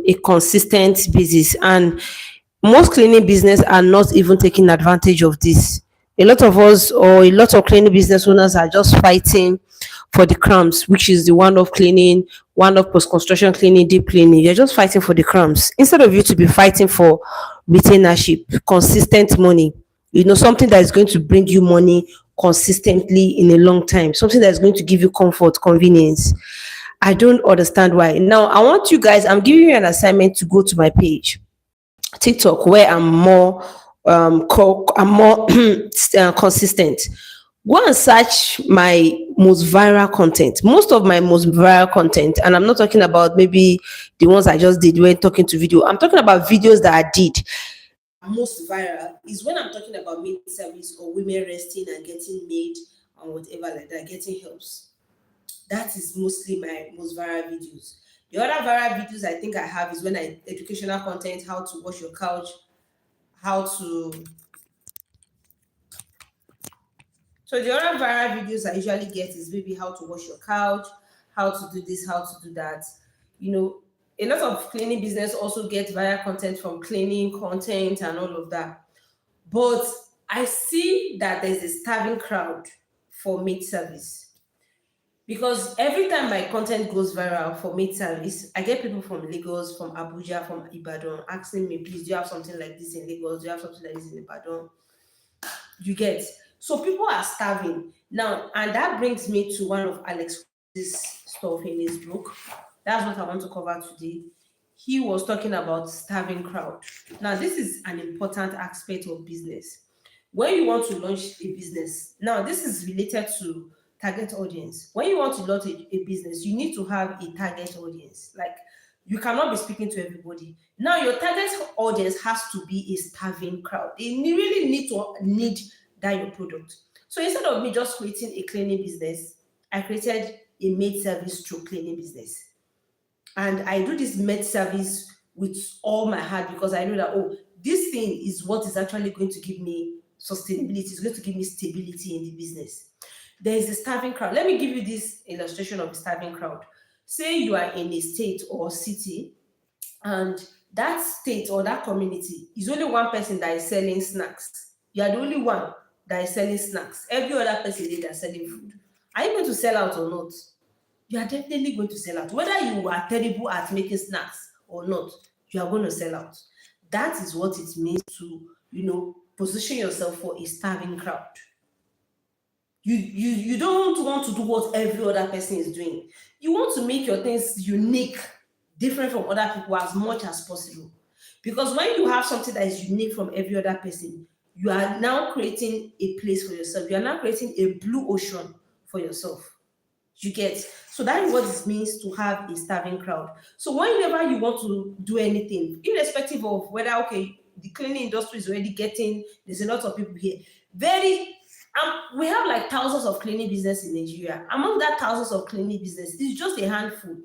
a consistent basis. And most cleaning business are not even taking advantage of this. A lot of us, or a lot of cleaning business owners, are just fighting for the crumbs, which is the one of cleaning, one of post construction cleaning, deep cleaning. You're just fighting for the crumbs instead of you to be fighting for retainership, consistent money. Something that is going to bring you money consistently in a long time, something that's going to give you comfort, convenience. I don't understand why. Now, I want you guys, I'm giving you an assignment to go to my page, TikTok, where I'm more consistent. Go and search my most viral content. Most of my most viral content, and I'm not talking about maybe the ones I just did when talking to video. I'm talking about videos that I did. Most viral is when I'm talking about maid service or women resting and getting made or whatever like that, getting helps. That is mostly my most viral videos. The other viral videos I think I have is when I educational content, how to wash your couch, how to. So the other viral videos I usually get is maybe how to wash your couch, how to do this, how to do that. A lot of cleaning business also get viral content from cleaning content and all of that. But I see that there's a starving crowd for maid service. Because every time my content goes viral for maid service, I get people from Lagos, from Abuja, from Ibadan asking me, please, do you have something like this in Lagos? Do you have something like this in Ibadan? You get. So people are starving. Now, and that brings me to one of Alex's stuff in his book. That's what I want to cover today. He was talking about starving crowd. Now, this is an important aspect of business. When you want to launch a business, now this is related to target audience. When you want to launch a business, you need to have a target audience. Like, you cannot be speaking to everybody. Now, your target audience has to be a starving crowd. They really need that your product. So instead of me just creating a cleaning business, I created a maid service through cleaning business. And I do this maid service with all my heart because I know that, this thing is what is actually going to give me sustainability. It's going to give me stability in the business. There is a starving crowd. Let me give you this illustration of the starving crowd. Say you are in a state or city, and that state or that community is only one person that is selling snacks. You are the only one that is selling snacks. Every other person there is selling food. Are you going to sell out or not? You are definitely going to sell out. Whether you are terrible at making snacks or not, you are going to sell out. That is what it means to, position yourself for a starving crowd. You don't want to do what every other person is doing. You want to make your things unique, different from other people as much as possible. Because when you have something that is unique from every other person, you are now creating a place for yourself. You are now creating a blue ocean for yourself. You get. So that is what it means to have a starving crowd. So whenever you want to do anything, irrespective of whether the cleaning industry is already getting, there's a lot of people here. We have like thousands of cleaning business in Nigeria. Among that thousands of cleaning business, it's just a handful,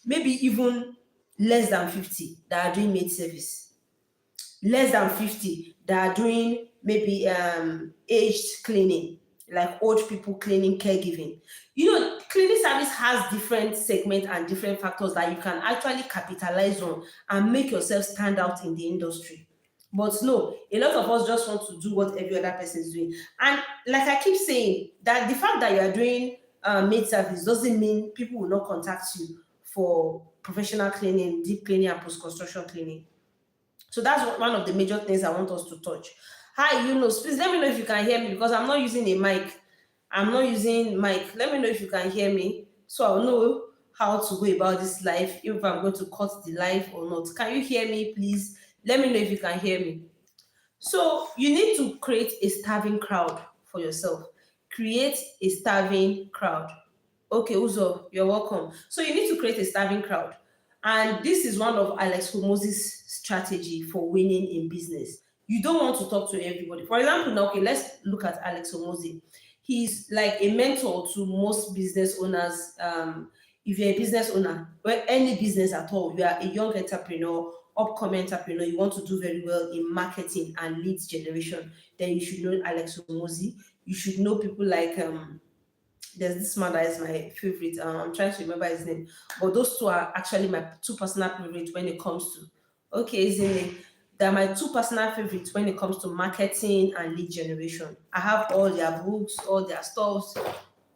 maybe even less than 50 that are doing maid service. Less than 50 that are doing maybe aged cleaning, like old people cleaning, caregiving. Cleaning service has different segments and different factors that you can actually capitalize on and make yourself stand out in the industry. But no, a lot of us just want to do what every other person is doing. And like I keep saying, that the fact that you are doing maid service doesn't mean people will not contact you for professional cleaning, deep cleaning, and post-construction cleaning. So that's one of the major things I want us to touch. Hi, please let me know if you can hear me because I'm not using a mic. I'm not using mic. Let me know if you can hear me so I'll know how to go about this live, if I'm going to cut the live or not. Can you hear me, please? Let me know if you can hear me. So you need to create a starving crowd for yourself. Create a starving crowd. Okay, Uzo, you're welcome. So you need to create a starving crowd. And this is one of Alex Hormozzi's strategy for winning in business. You don't want to talk to everybody. For example, now, let's look at Alex Hormozzi. He's like a mentor to most business owners. If you're a business owner, well, any business at all, you are a young entrepreneur, upcoming entrepreneur, you want to do very well in marketing and leads generation, then you should know Alex Hormozzi. You should know people like There's this man that is my favorite. I'm trying to remember his name, but those two are actually my two personal favorite when it comes to. Okay, isn't it? They're my two personal favorites when it comes to marketing and lead generation. I have all their books, all their stuff.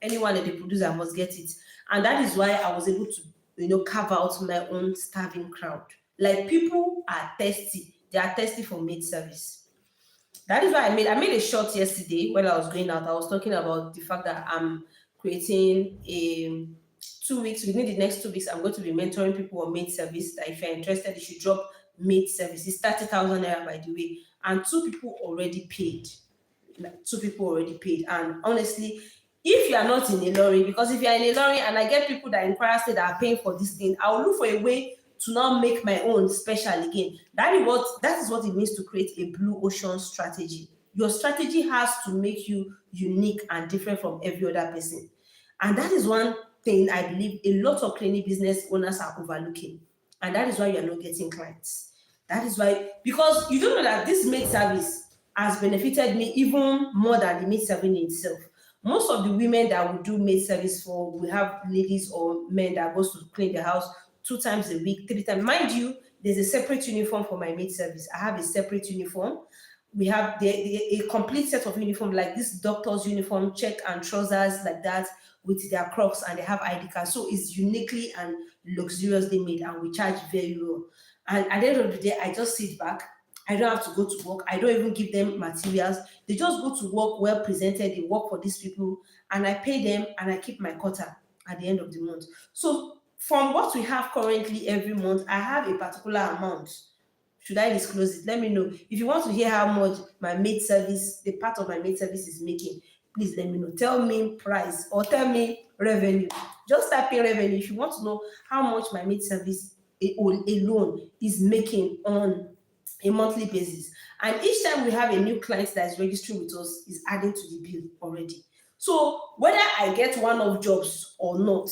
Anyone that they produce, I must get it, and that is why I was able to, carve out my own starving crowd. Like people are thirsty. They are thirsty for maid service. That is why I made a short yesterday when I was going out. I was talking about the fact that I'm creating a 2 weeks. Within the next 2 weeks, I'm going to be mentoring people on maid service. That if you're interested, you should drop maid service. It's 30,000 naira, by the way, and two people already paid. Like, two people already paid, and honestly, if you are not in a lorry, because if you are in a lorry and I get people that in Kwara State that are paying for this thing, I will look for a way to now make my own special again. That is what it means to create a blue ocean strategy. Your strategy has to make you unique and different from every other person. And that is one thing I believe a lot of cleaning business owners are overlooking. And that is why you are not getting clients. That is why, because you don't know that this maid service has benefited me even more than the maid service in itself. Most of the women that we do maid service for, we have ladies or men that goes to clean the house 2 times a week, 3 times. Mind you, there's a separate uniform for my maid service. I have a separate uniform. We have a complete set of uniform, like this doctor's uniform, check and trousers like that, with their Crocs, and they have ID cards. So it's uniquely and luxuriously made, and we charge very well. And at the end of the day, I just sit back. I don't have to go to work. I don't even give them materials. They just go to work well presented. They work for these people, and I pay them, and I keep my quota at the end of the month. So from what we have currently every month, I have a particular amount. Should I disclose it? Let me know. If you want to hear how much my maid service, the part of my maid service is making, please let me know. Tell me price or tell me revenue. Just type in revenue if you want to know how much my maid service alone is making on a monthly basis. And each time we have a new client that is registering with us, is adding to the bill already. So whether I get one of jobs or not,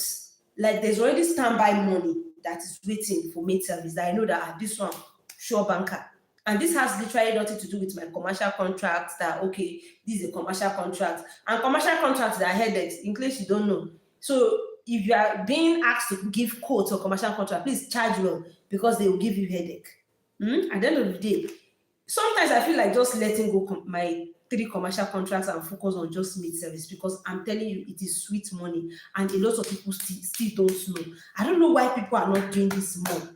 like there's already standby money that is waiting for maid service that I know that this one, sure banker. And this has literally nothing to do with my commercial contracts that, okay, this is a commercial contract. And commercial contracts that are headaches, in case you don't know. So if you are being asked to give quotes or commercial contract, please charge well, because they will give you headache. At the end of the day, sometimes I feel like just letting go my 3 commercial contracts and focus on just maid service, because I'm telling you, it is sweet money, and a lot of people still don't know. I don't know why people are not doing this more.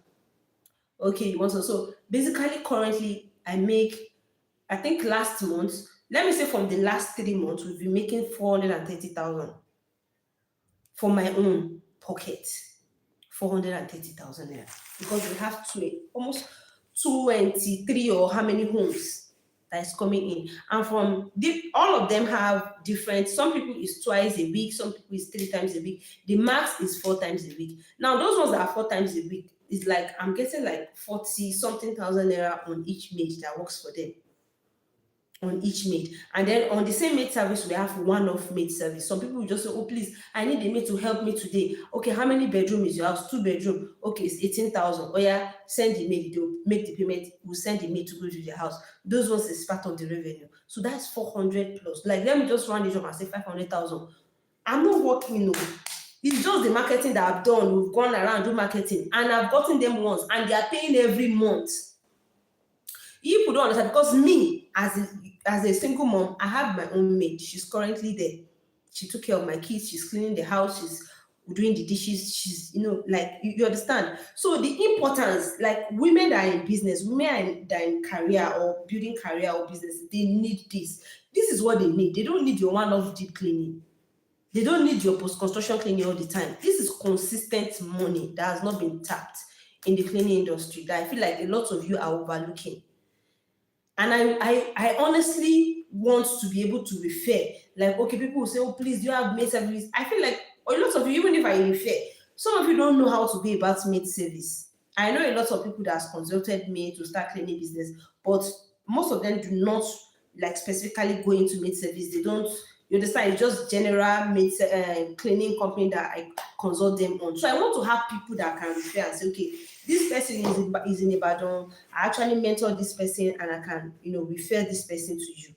Okay, you want to, so basically currently I think last month, let me say from the last 3 months, we've been making 430,000 for my own pocket. 430,000 naira, because we have almost 23 or how many homes that is coming in, and from all of them have different. Some people is twice a week, some people is 3 times a week. The max is 4 times a week. Now those ones that are 4 times a week is like I'm getting like 40 something thousand naira on each maid that works for them. On each maid. And then on the same maid service, we have one-off maid service. Some people will just say, oh, please, I need a maid to help me today. Okay, how many bedroom is your house? 2 bedroom. Okay, it's 18,000. Oh yeah, send the maid. They'll make the payment. We'll send the maid to go to the house. Those ones is part of the revenue. So that's 400 plus. Like, let me just run it up and say 500,000. I'm not working, no. It's just the marketing that I've done. We've gone around do marketing, and I've gotten them once, and they are paying every month. People don't understand, because me, as a single mom, I have my own maid. She's currently there. She took care of my kids. She's cleaning the house. She's doing the dishes. She's, like, you understand. So the importance, like women that are in business, women that are in career or building career or business, they need this. This is what they need. They don't need your one-off deep cleaning. They don't need your post-construction cleaning all the time. This is consistent money that has not been tapped in the cleaning industry that I feel like a lot of you are overlooking. And I honestly want to be able to refer. Like, okay, people will say, oh, please, do you have maid service? I feel like a lot of you, even if I refer, some of you don't know how to be about maid service. I know a lot of people that has consulted me to start cleaning business, but most of them do not like specifically go into maid service. They don't, you understand, it's just general maid cleaning company that I consult them on. So I want to have people that can refer and say, okay, this person is in Ibadan. I actually mentor this person, and I can, refer this person to you.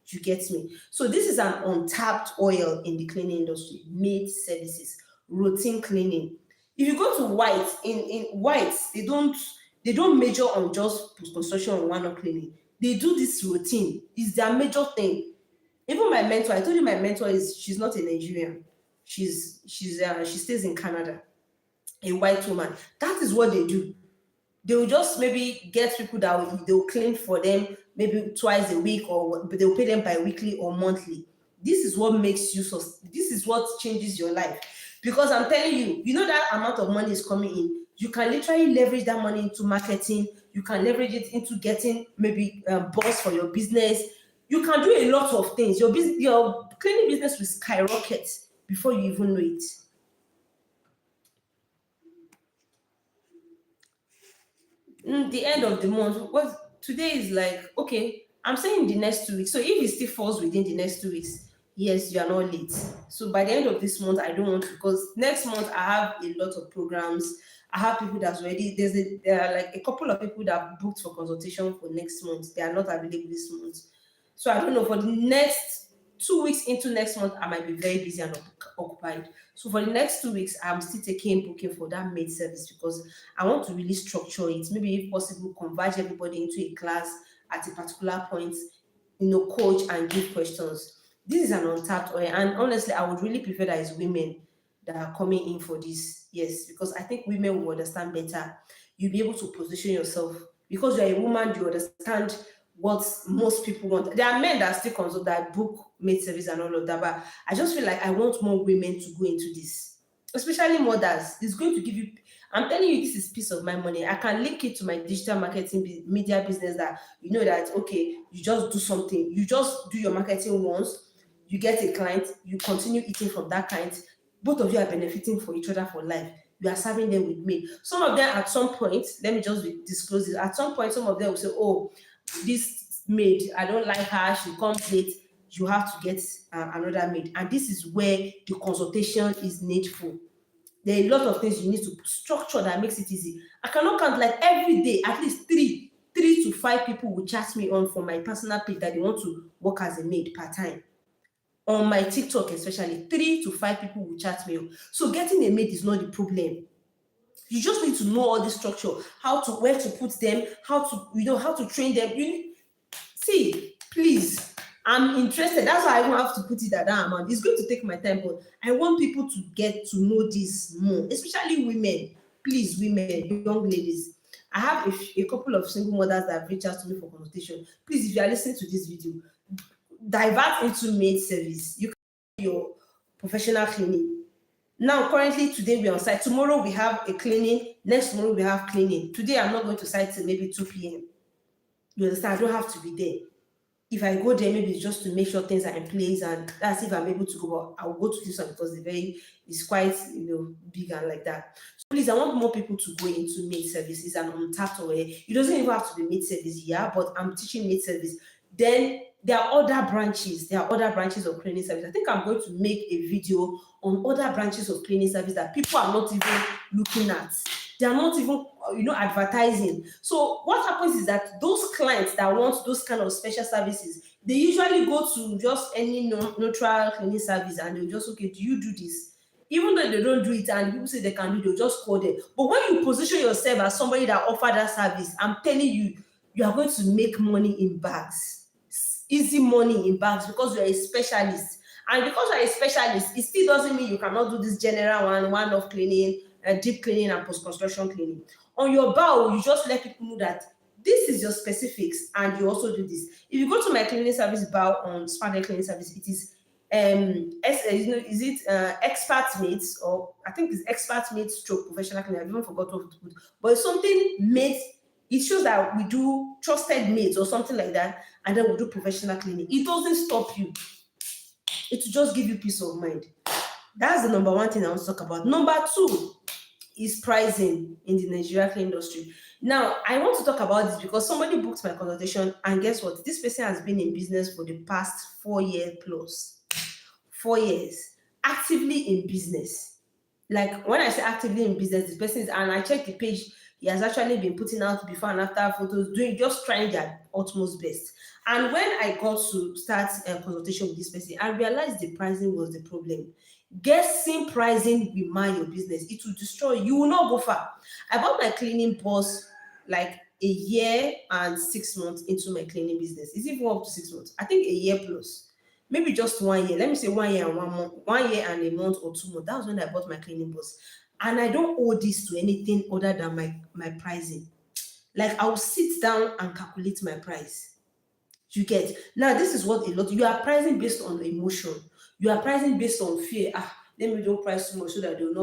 You get me? So this is an untapped oil in the cleaning industry, maid services, routine cleaning. If you go to whites, in whites, they don't major on just post construction or one-off cleaning. They do this routine. It's their major thing. Even my mentor, I told you my mentor she's not a Nigerian. She stays in Canada, a white woman. That is what they do. They will just maybe get people that they'll clean for them maybe twice a week, or but they'll pay them bi-weekly or monthly. This is what makes you this is what changes your life. Because I'm telling you, that amount of money is coming in. You can literally leverage that money into marketing. You can leverage it into getting maybe boss for your business. You can do a lot of things. Your cleaning business will skyrocket before you even know it. The end of the month, what today is like, okay, I'm saying the next 2 weeks. So if it still falls within the next 2 weeks, yes, you are not late. So by the end of this month, I don't want to, because next month I have a lot of programs. I have people that's already there are like a couple of people that booked for consultation for next month. They are not available this month. So I don't know, for the next 2 weeks into next month, I might be very busy and occupied. So for the next 2 weeks, I'm still taking booking for that maid service, because I want to really structure it. Maybe if possible, converge everybody into a class at a particular point, coach and give questions. This is an untapped oil. And honestly, I would really prefer that it's women that are coming in for this. Yes, because I think women will understand better. You'll be able to position yourself. Because you're a woman, you understand what most people want. There are men that still consult, that book maid service and all of that, but I just feel like I want more women to go into this, especially mothers. It's going to give you. I'm telling you, this is piece of my money. I can link it to my digital marketing media business. That that okay, you just do something. You just do your marketing once. You get a client. You continue eating from that client. Both of you are benefiting for each other for life. You are serving them with me. Some of them at some point, let me just disclose it. At some point, some of them will say, "Oh, this maid, I don't like her, she comes late." You have to get another maid, and this is where the consultation is needful. There are a lot of things you need to structure that makes it easy. I cannot count, like every day at least three to five people will chat me on for my personal page that they want to work as a maid part-time. On my TikTok especially, 3 to 5 people will chat me on. So getting a maid is not the problem. You just need to know all the structure, where to put them, how to train them. See, please, I'm interested. That's why I don't have to put it at that amount. It's going to take my time, but I want people to get to know this more, especially women. Please, women, young ladies. I have a couple of single mothers that have reached out to me for consultation. Please, if you are listening to this video, divert into maid service. You can do your professional cleaning. Now, currently, today we're on site. Tomorrow we have a cleaning. Next tomorrow we have cleaning. Today I'm not going to site till maybe 2 p.m. You understand? I don't have to be there. If I go there, maybe it's just to make sure things are in place, and that's if I'm able to go. But I'll go to this one because it's quite big and like that. So please, I want more people to go into maid services and untapped way. It doesn't even have to be maid service, yeah, but I'm teaching maid service. Then there are other branches. There are other branches of cleaning service. I think I'm going to make a video on other branches of cleaning service that people are not even looking at. They are not even advertising. So what happens is that those clients that want those kind of special services, they usually go to just any neutral cleaning service, and they'll just, okay, do you do this? Even though they don't do it and people say they can do it, they'll just call them. But when you position yourself as somebody that offer that service, I'm telling you, you are going to make money in bags. Easy money in bags, because you're a specialist. And because you're a specialist, it still doesn't mean you cannot do this general one-off cleaning, deep cleaning, and post-construction cleaning. On your bow, you just let people know that this is your specifics, and you also do this. If you go to my cleaning service bow on Sparkle Cleaning Service, it is expert mates, or I think it's expert mates stroke professional cleaning. I've even forgot what to put, but it's something mates. It shows that we do trusted mates or something like that, and then we do professional cleaning. It doesn't stop you. It will just give you peace of mind. That's the number one thing I want to talk about. Number two is pricing in the Nigerian cleaning industry. Now, I want to talk about this because somebody booked my consultation, and guess what? This person has been in business for the past 4 years plus. 4 years. Actively in business. Like when I say actively in business, this person is, and I checked the page, He has actually been putting out before and after photos, doing just trying their utmost best. And when I got to start a consultation with this person, I realized the pricing was the problem. Guessing pricing will mar your business. It will destroy you. You will not go far. I bought my cleaning boss like a year and 6 months into my cleaning business. It's even up to 6 months. I think a year plus. Maybe just 1 year. Let me say 1 year and 1 month, 1 year and a month or 2 months. That was when I bought my cleaning boss. And I don't owe this to anything other than my pricing. Like I will sit down and calculate my price. You get now. This is what a lot you are pricing based on emotion. You are pricing based on fear. Let me don't price too much so that they will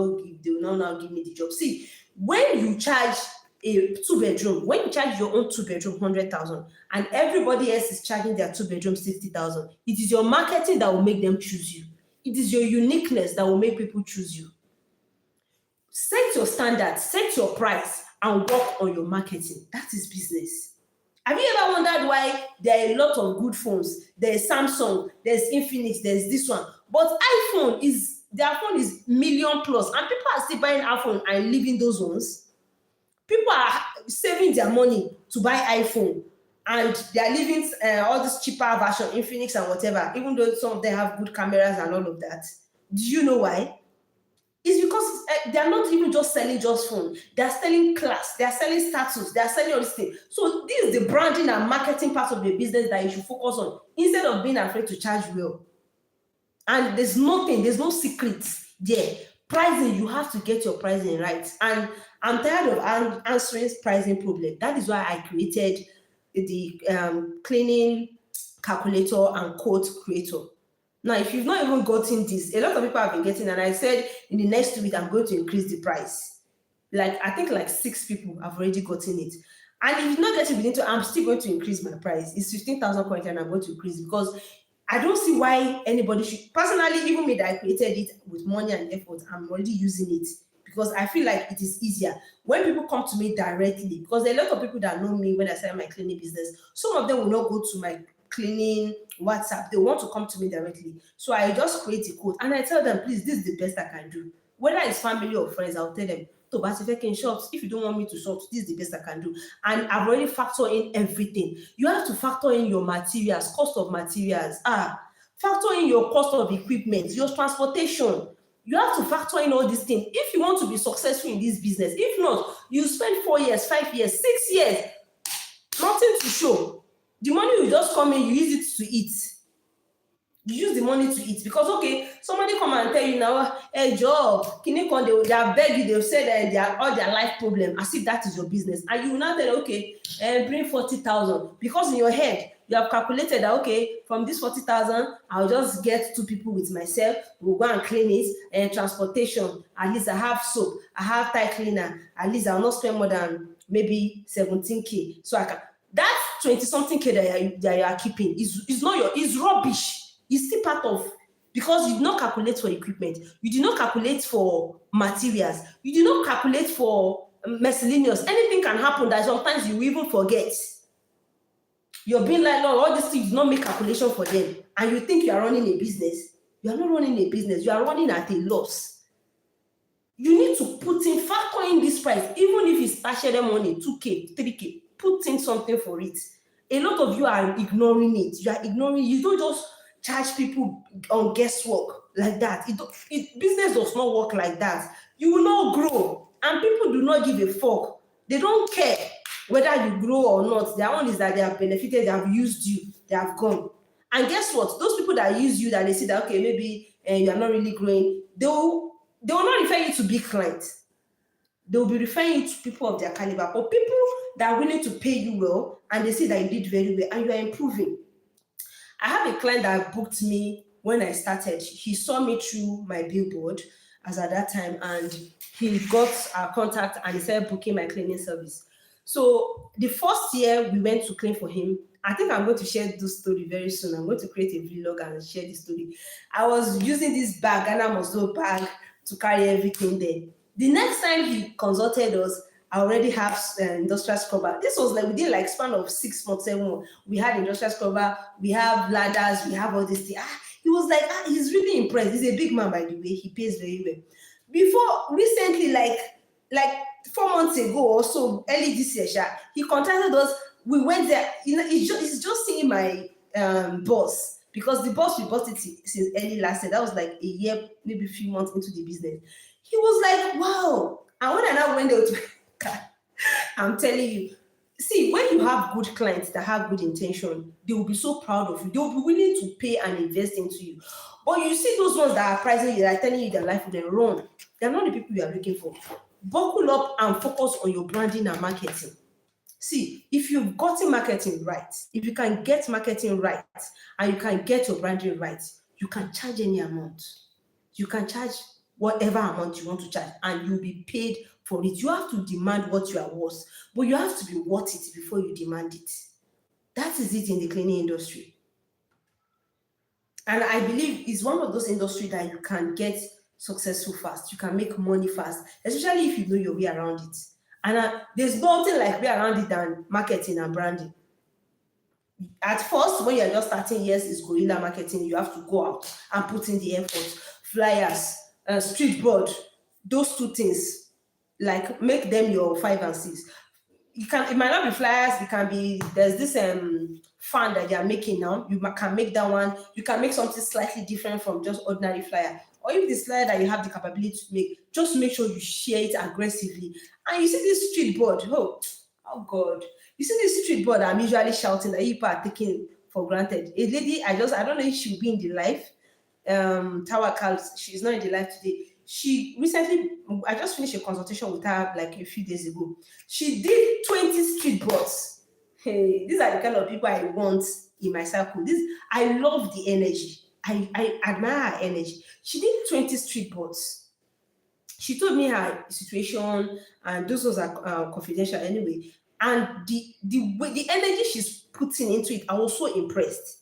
not now give me the job. See, when you charge a 2 bedroom, when you charge your own 2 bedroom 100,000 and everybody else is charging their 2 bedroom 60,000, it is your marketing that will make them choose you. It is your uniqueness that will make people choose you. Set your standards, set your price, and work on your marketing. That is business. Have you ever wondered why there are a lot of good phones? There's Samsung, there's Infinix, there's this one. But their phone is million plus, and people are still buying iPhone and leaving those ones. People are saving their money to buy iPhone, and they are leaving all this cheaper version, Infinix and whatever, even though some of them have good cameras and all of that. Do you know why? It's because they are not even just selling just phone. They are selling class. They are selling status. They are selling all these things. So this is the branding and marketing part of the business that you should focus on instead of being afraid to charge well. And there's no secrets there. Pricing, you have to get your pricing right. And I'm tired of answering pricing problem. That is why I created the cleaning calculator and quote creator. Now, if you've not even gotten this, a lot of people have been getting, and I said in the next 2 weeks, I'm going to increase the price. Like, I think like 6 people have already gotten it. And if you're not getting within two, I'm still going to increase my price. It's 15,000 currently, and I'm going to increase because I don't see why anybody should. Personally, even me that I created it with money and effort, I'm already using it because I feel like it is easier when people come to me directly. Because there are a lot of people that know me when I start my cleaning business. Some of them will not go to my cleaning WhatsApp. They want to come to me directly. So I just create a code and I tell them, please, this is the best I can do. Whether it's family or friends, I'll tell them, if you don't want me to shop, this is the best I can do. And I've already factored in everything. You have to factor in your materials, cost of materials. Factor in your cost of equipment, your transportation. You have to factor in all these things if you want to be successful in this business. If not, you spend 4 years, 5 years, 6 years, nothing to show. The money will just come in, you use it to eat. You use the money to eat because somebody come and tell you now, hey Joe, they have beg you, they'll say that they are all their life problem as if that is your business, and you will now tell bring 40,000 because in your head you have calculated that from this 40,000 I'll just get 2 people with myself, we'll go and clean it, and transportation, at least I have soap, I have tie cleaner, at least I'll not spend more than maybe 17k, so I can. That 20-something K that you are keeping is rubbish. It's still part of, because you did not calculate for equipment, you did not calculate for materials, you did not calculate for miscellaneous. Anything can happen that sometimes you even forget. You're being like, no, all these things, you do not make calculation for them, and you think you are running a business. You are not running a business, you are running at a loss. You need to factor in this price, even if it's partial money, 2k, 3k. Put in something for it. A lot of you are ignoring it. You don't just charge people on guesswork like that. Business does not work like that. You will not grow, and people do not give a fuck. They don't care whether you grow or not. Their own is that they have benefited, they have used you, they have gone. And guess what? Those people that use you, that they see that maybe you are not really growing, they will not refer you to big clients. They will be referring you to people of their caliber, or people that are willing to pay you well, and they see that you did very well and you are improving. I have a client that booked me when I started. He saw me through my billboard as at that time, and he got our contact and he started booking my cleaning service. So the first year we went to clean for him. I think I'm going to share this story very soon. I'm going to create a vlog and share this story. I was using this bag, Ghana Muscle bag, to carry everything there. The next time he consulted us, I already have industrial scrubber. This was within span of 6 months, 7 months. We had industrial scrubber, we have ladders, we have all this thing. He was like, he's really impressed. He's a big man, by the way. He pays very well. Before recently, like 4 months ago or so, early this year, he contacted us. We went there. It's just seeing my boss, because the boss we bought it since early last year. That was like a year, maybe a few months into the business. He was like, wow. And when I now went there to I'm telling you, see, when you have good clients that have good intention, they will be so proud of you. They will be willing to pay and invest into you. But you see those ones that are pricing you, that are telling you their life will then run. They're not the people you are looking for. Buckle up and focus on your branding and marketing. See, if you've gotten marketing right, if you can get marketing right, and you can get your branding right, you can charge any amount. You can charge whatever amount you want to charge, and you'll be paid for it. You have to demand what you are worth, but you have to be worth it before you demand it. That is it in the cleaning industry. And I believe it's one of those industries that you can get successful fast. You can make money fast, especially if you know your way around it. And there's nothing like way around it than marketing and branding. At first, when you're just starting, yes, it's guerrilla marketing. You have to go out and put in the effort. Flyers, street board, those two things, like make them your 5 and 6. It might not be flyers. It can be, there's this fan that you're making now. You can make that one. You can make something slightly different from just ordinary flyer. Or if the flyer that you have the capability to make, just make sure you share it aggressively. And you see this street board, oh God. You see this street board I'm usually shouting that people are taking for granted. A lady, I don't know if she'll be in the live. Tawakal, she's not in the live today. She recently, I just finished a consultation with her like a few days ago. She did 20 street boards. Hey, these are the kind of people I want in my circle. I love the energy. I admire her energy. She did 20 street boards. She told me her situation, and those was confidential anyway. And the energy she's putting into it, I was so impressed.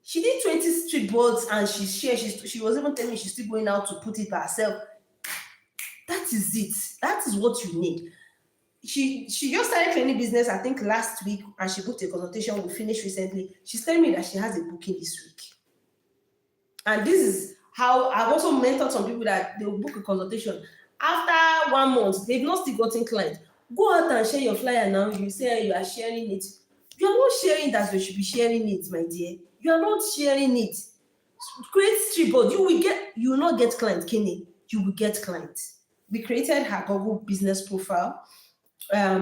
She did 20 street boards, and she was even telling me she's still going out to put it by herself. That is it. That is what you need. She just started cleaning business, I think last week, and she booked a consultation. We finished recently. She's telling me that she has a booking this week. And this is how I've also mentored some people that they will book a consultation. After 1 month, they've not still gotten clients. Go out and share your flyer now. You say you are sharing it. You are not sharing that you should be sharing it, my dear. You are not sharing it. Create street board. You will not get clients, Kenny. You will get clients. We created her Google business profile,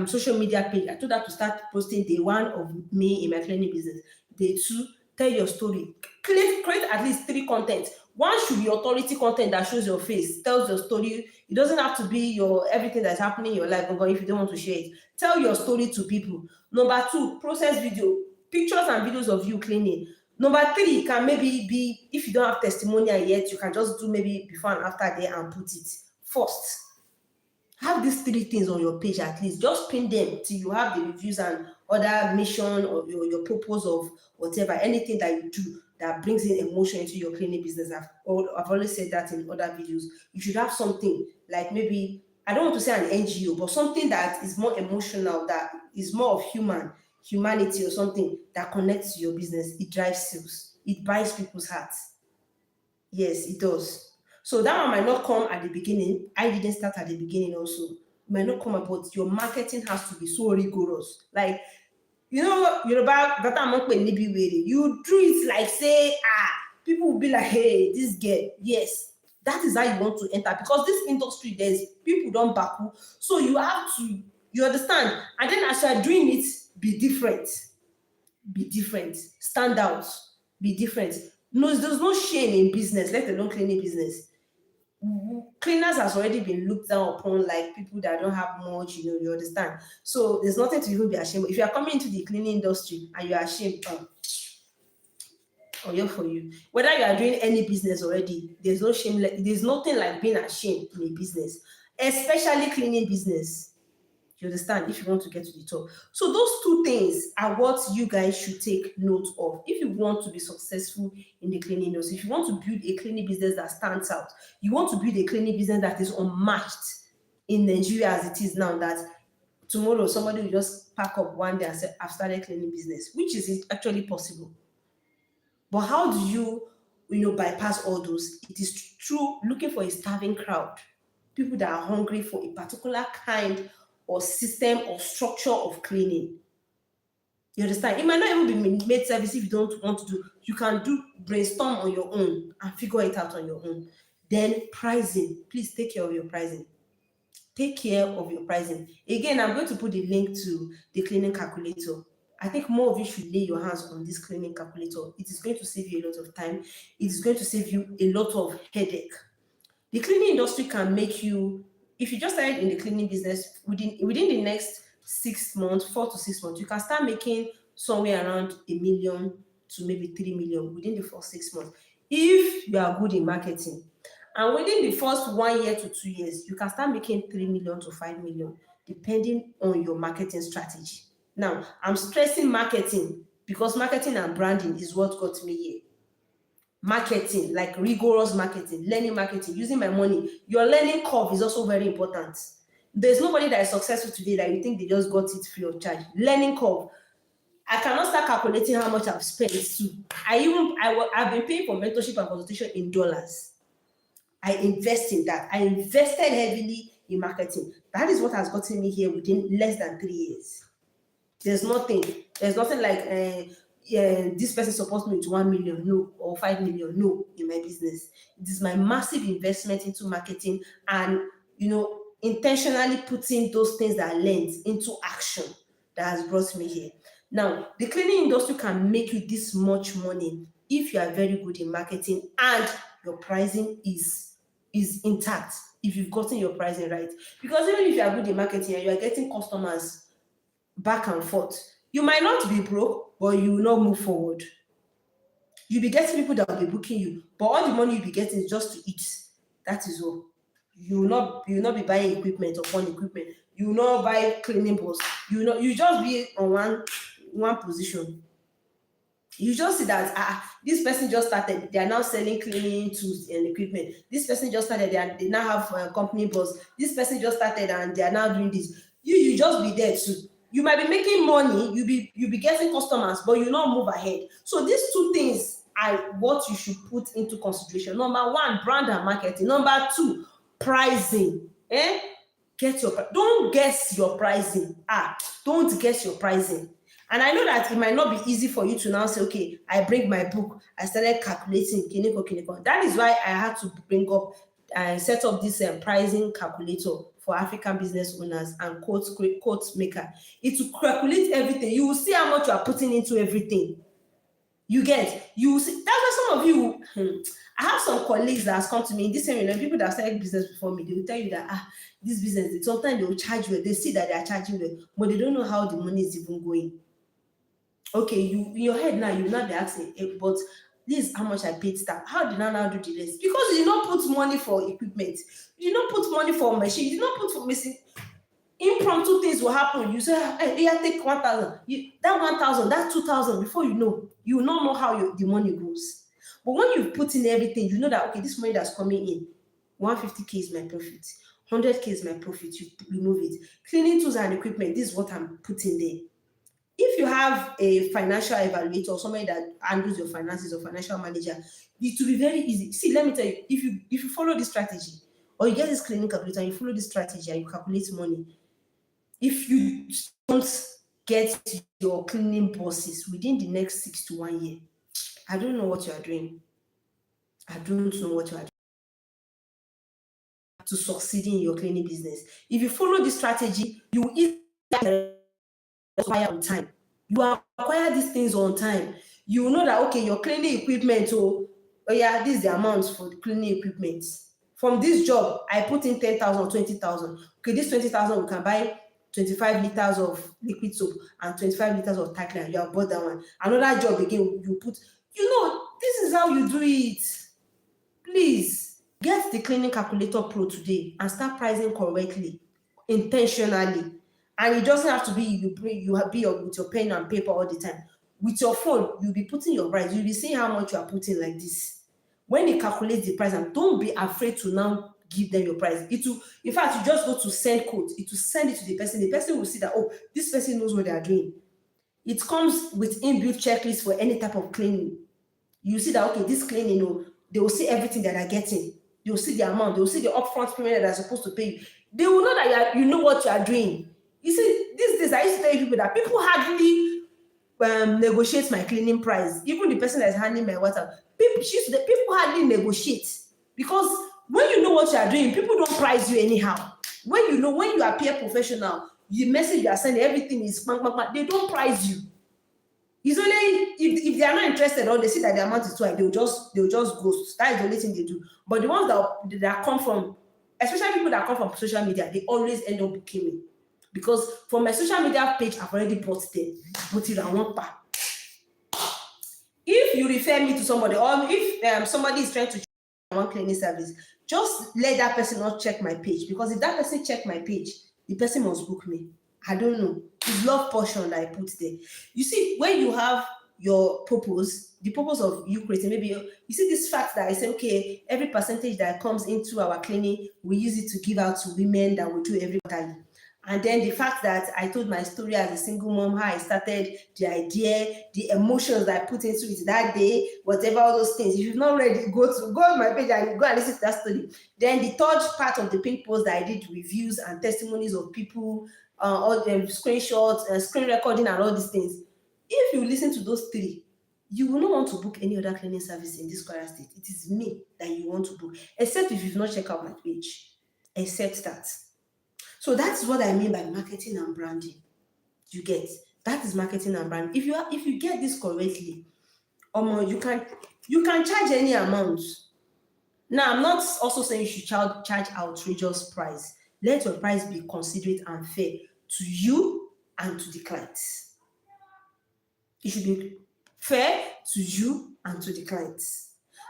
social media page. I told her to start posting day 1 of me in my cleaning business. Day 2, tell your story. Create at least 3 content. One should be authority content that shows your face, tells your story. It doesn't have to be your everything that's happening in your life, but if you don't want to share it, tell your story to people. Number 2, process video, pictures and videos of you cleaning. Number 3 can maybe be, if you don't have testimonial yet, you can just do maybe before and after there and put it first. Have these 3 things on your page at least. Just pin them till you have the reviews and other mission or your purpose of whatever, anything that you do that brings in emotion into your cleaning business. I've always said that in other videos. You should have something like, maybe, I don't want to say an NGO, but something that is more emotional, that is more of humanity, or something that connects to your business. It drives sales. It buys people's hearts. Yes, it does. So that one might not come at the beginning. I didn't start at the beginning also. It might not come about. Your marketing has to be so rigorous. Like, Yoruba, you do it like, say, people will be like, hey, this girl, yes. That is how you want to enter, because this industry, there's people don't back you. So you have to, you understand? And then as you are doing it, be different. Be different. Stand out. Be different. No, there's no shame in business, let alone cleaning business. Cleaners has already been looked down upon like people that don't have much, you understand. So there's nothing to even be ashamed of. If you are coming into the cleaning industry and you are ashamed, or you're for you. Whether you are doing any business already, there's no shame. There's nothing like being ashamed in a business, especially cleaning business. You understand? If you want to get to the top. So those 2 things are what you guys should take note of if you want to be successful in the cleaning industry. If you want to build a cleaning business that stands out, you want to build a cleaning business that is unmatched in Nigeria as it is now, that tomorrow somebody will just pack up one day and say, I've started cleaning business, which is actually possible. But how do you bypass all those? It is through looking for a starving crowd. people that are hungry for a particular kind or system or structure of cleaning. You understand? It might not even be made service if you don't want to do. You can do brainstorm on your own and figure it out on your own. Then pricing. Please take care of your pricing. Take care of your pricing. Again, I'm going to put the link to the cleaning calculator. I think more of you should lay your hands on this cleaning calculator. It is going to save you a lot of time. It is going to save you a lot of headache. The cleaning industry can make you, if you just started in the cleaning business, within the next 6 months, 4 to 6 months, you can start making somewhere around 1 million to maybe 3 million within the first 6 months if you are good in marketing. And within the first 1 year to 2 years, you can start making 3 million to 5 million, depending on your marketing strategy. Now, I'm stressing marketing because marketing and branding is what got me here. Marketing, like rigorous marketing, learning marketing, using my money. Your learning curve is also very important. There's nobody that is successful today that you think they just got it free of charge. Learning curve. I cannot start calculating how much I've spent too. I've been paying for mentorship and consultation in dollars. I invest in that. I invested heavily in marketing. That is what has gotten me here within less than 3 years. There's nothing like this person supports me with 1 million, no, or 5 million, no, in my business. It is my massive investment into marketing and, intentionally putting those things that I learned into action that has brought me here. Now, the cleaning industry can make you this much money if you are very good in marketing and your pricing is intact, if you've gotten your pricing right. Because even if you are good in marketing and you are getting customers back and forth, you might not be broke, but you will not move forward. You'll be getting people that will be booking you, but all the money you'll be getting is just to eat. That is all. You will not be buying equipment upon equipment. You will not buy cleaning balls. You just be on one position. You just see that this person just started. They are now selling cleaning tools and equipment. This person just started. They now have company boss. This person just started and they are now doing this. You just be there too. You might be making money. You be getting customers, but you not move ahead. So these two things are what you should put into consideration. Number one, brand and marketing. Number two, pricing. Don't guess your pricing. Don't guess your pricing. And I know that it might not be easy for you to now say, okay, I bring my book, I started calculating kiniko. That is why I had to bring up and set up this pricing calculator for African business owners and quote maker. It will calculate everything. You will see how much you are putting into everything. You will see. That's why some of you, I have some colleagues that has come to me in this area, people that started business before me, they will tell you that this business, sometimes they will charge you, they see that they are charging you, but they don't know how the money is even going. Okay, you in your head now, you not be asking, but this is how much I paid staff. How did I now do the rest? Because you did not put money for equipment, you did not put money for machine, you did not put for missing. Impromptu things will happen. You say, hey, take 1,000. That 1,000, that 2,000. Before you will not know how the money goes. But when you put in everything, you know that okay, this money that's coming in, 150K is my profit, 100K is my profit. You remove it. Cleaning tools and equipment. This is what I'm putting there. If you have a financial evaluator or somebody that handles your finances or financial manager, it will be very easy. See, let me tell you, if you follow this strategy, or you get this cleaning calculator and you follow this strategy and you calculate money, if you don't get your cleaning bosses within the next 6 to 1 year, I don't know what you are doing. I don't know what you are doing to succeed in your cleaning business. If you follow this strategy, you will easily acquire on time. You acquire these things on time. You will know that okay, your cleaning equipment, this is the amount for the cleaning equipment. From this job, I put in 10,000 or 20,000. Okay, this 20,000 we can buy 25 liters of liquid soap and 25 liters of tight cleaner. You have bought that one. Another job again, you put, this is how you do it. Please get the Cleaning Calculator Pro today and start pricing correctly, intentionally. And it doesn't have to be you be with your pen and paper all the time. With your phone, you'll be putting your price. You'll be seeing how much you are putting like this. When it calculates the price, and don't be afraid to now give them your price. In fact, you just go to send quote. It will send it to the person. The person will see that, this person knows what they are doing. It comes with inbuilt checklists for any type of cleaning. You see that, okay, this cleaning, they will see everything that they're getting. They'll see the amount, they'll see the upfront payment that they're supposed to pay you. They will know that you know what you are doing. You see, these days I used to tell people that people hardly negotiate my cleaning price. Even the person that is handling my water, people hardly negotiate, because when you know what you are doing, people don't price you anyhow. When you appear professional, the message you are sending, everything is bang, bang, bang, they don't price you. It's only if they are not interested or they see that the amount is too high, they'll just ghost. That is the only thing they do. But the ones that come from, especially people that come from social media, they always end up booking me, because from my social media page, I've already bought them. But it one part. If you refer me to somebody, or if somebody is trying to check one cleaning service, just let that person not check my page, because if that person check my page, the person must book me. I don't know. It's love portion that I put there. You see, when you have your purpose, the purpose of you creating, maybe you see this fact that I say, okay, every percentage that comes into our clinic, we use it to give out to women that we do every quarter. And then the fact that I told my story as a single mom, how I started, the idea, the emotions that I put into it that day, whatever, all those things. If you've not read it, go on my page and go and listen to that story. Then the third part of the pink post that I did, reviews and testimonies of people, all the screenshots, screen recording and all these things. If you listen to those three, you will not want to book any other cleaning service in this Kwara State. It is me that you want to book, except if you've not checked out my page. Except that. So that's what I mean by marketing and branding. You get that is marketing and branding. If you get this correctly, you can charge any amount. Now, I'm not also saying you should charge outrageous price. Let your price be considerate and fair to you and to the clients. It should be fair to you and to the clients.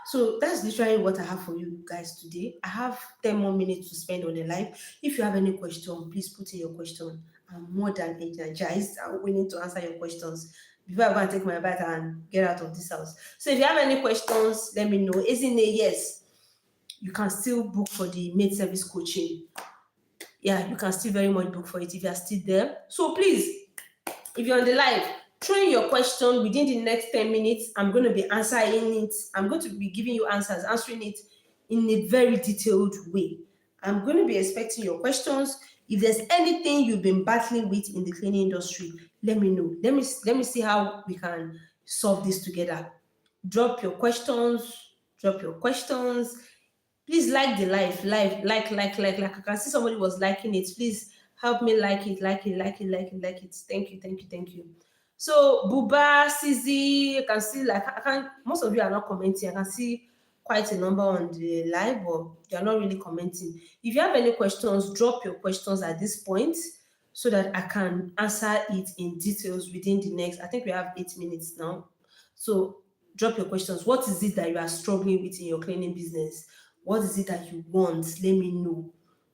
So that's literally what I have for you guys today. I have 10 more minutes to spend on the live. If you have any question, please put in your question. I'm more than energized and willing to answer your questions before I go and take my bath and get out of this house. So if you have any questions, let me know. Isn't it? Yes, you can still book for the maid service coaching. Yeah, you can still very much book for it if you are still there. So please, if you're on the live, throw in your question within the next 10 minutes. I'm going to be answering it. I'm going to be giving you answering it in a very detailed way. I'm going to be expecting your questions. If there's anything you've been battling with in the cleaning industry, let me know. Let me see how we can solve this together. Drop your questions. Please like the live. Like. I can see somebody was liking it. Please help me like it. Thank you. So Buba, Sizi, I can see most of you are not commenting. I can see quite a number on the live, but you are not really commenting. If you have any questions, drop your questions at this point so that I can answer it in details within the next. I think we have 8 minutes now. So drop your questions. What is it that you are struggling with in your cleaning business? What is it that you want? Let me know.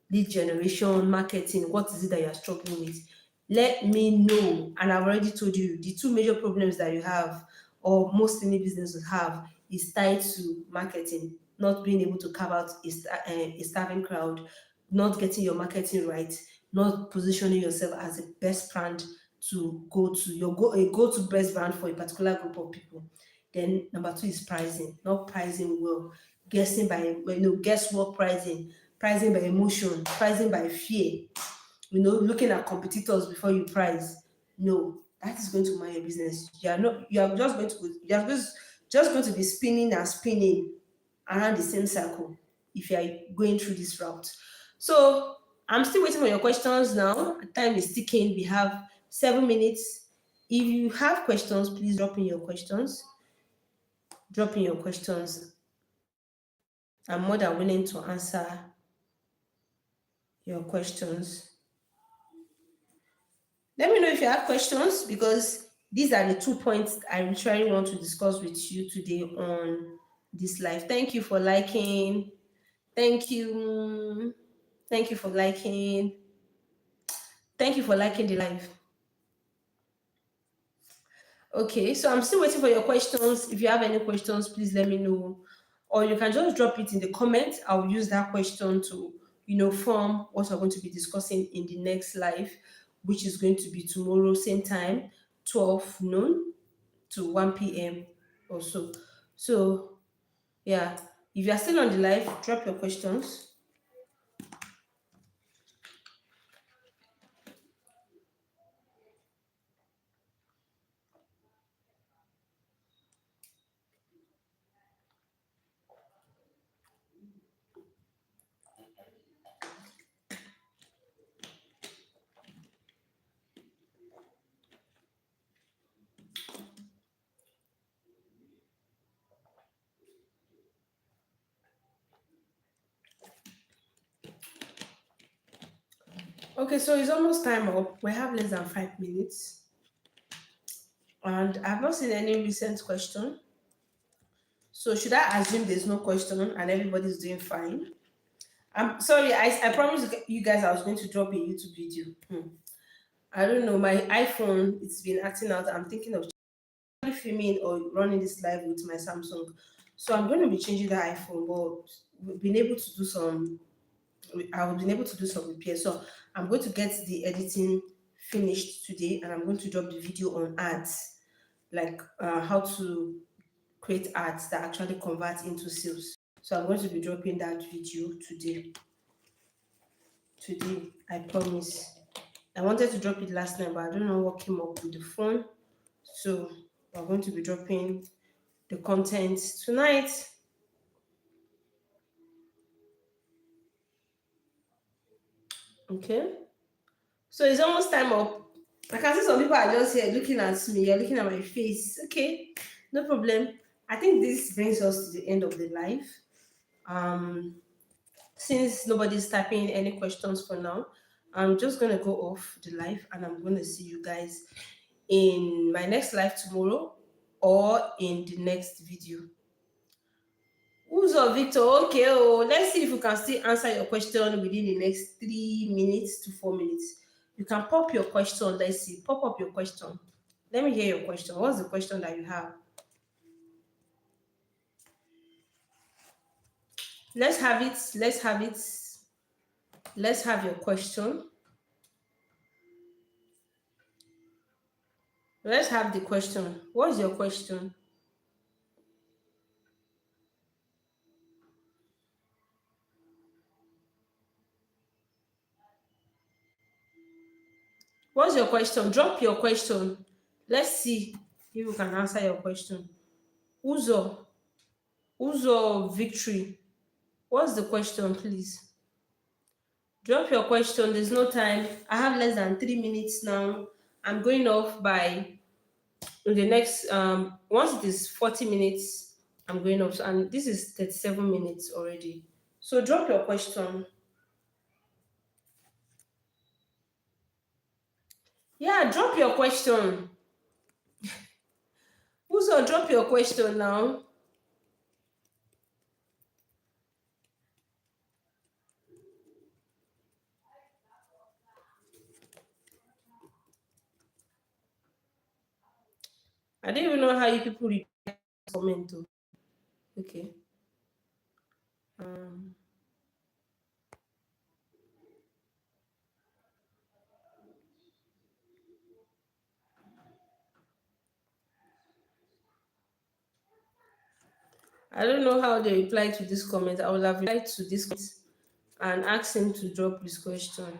Lead generation, marketing, what is it that you are struggling with? Let me know. And I've already told you the two major problems that you have, or most cleaning businesses have, is tied to marketing, not being able to carve out a starving crowd, not getting your marketing right, not positioning yourself as a best brand to go to, a go-to best brand for a particular group of people. Then number two is pricing, not pricing well, guessing by guesswork pricing by emotion, pricing by fear, looking at competitors before you price. No, that is going to mind your business. You are just going to be spinning around the same circle if you are going through this route. So I'm still waiting for your questions now. Time is ticking. We have 7 minutes. If you have questions, please drop in your questions. I'm more than willing to answer your questions. Let me know if you have questions, because these are the 2 points I literally want to discuss with you today on this live. Thank you for liking. Thank you for liking. Thank you for liking the live. Okay, so I'm still waiting for your questions. If you have any questions, please let me know. Or you can just drop it in the comments. I'll use that question to, form what we're going to be discussing in the next live, which is going to be tomorrow, same time, 12 noon to 1 p.m. also. So, yeah. If you are still on the live, drop your questions. Okay, so it's almost time up. We have less than 5 minutes, and I've not seen any recent question. So should I assume there's no question and everybody's doing fine? I'm sorry, I promised you guys I was going to drop a YouTube video. I don't know, my iPhone, it's been acting out. I'm thinking of filming or running this live with my Samsung. So I'm going to be changing the iPhone, but we've been able to do some I've been able to do some repair. So I'm going to get the editing finished today and I'm going to drop the video on ads, like how to create ads that actually convert into sales. So I'm going to be dropping that video today. Today, I promise. I wanted to drop it last night, but I don't know what came up with the phone. So we're going to be dropping the content tonight. Okay. So it's almost time up. I can see some people are just here looking at me. You're looking at my face. Okay, no problem. I think this brings us to the end of the live. Um, since nobody's typing any questions for now, I'm just gonna go off the live and I'm gonna see you guys in my next live tomorrow or in the next video. Uzo Victor, okay, let's see if we can still answer your question within the next 3 minutes to 4 minutes. You can pop your question. Let's see, pop up your question. Let me hear your question. What's the question that you have? Let's have it. Let's have it. Let's have your question. Let's have the question. What's your question? What's your question? Drop your question. Let's see if we can answer your question. Uzo, Uzo Victory. What's the question, please? Drop your question. There's no time. I have less than 3 minutes now. I'm going off by the next once it is 40 minutes, I'm going off. And this is 37 minutes already. So drop your question. Yeah, drop your question. Uzo, drop your question now. I don't even know how you people comment. Okay. Um, I don't know how they reply to this comment. I will have replied to this comment and asked him to drop his question.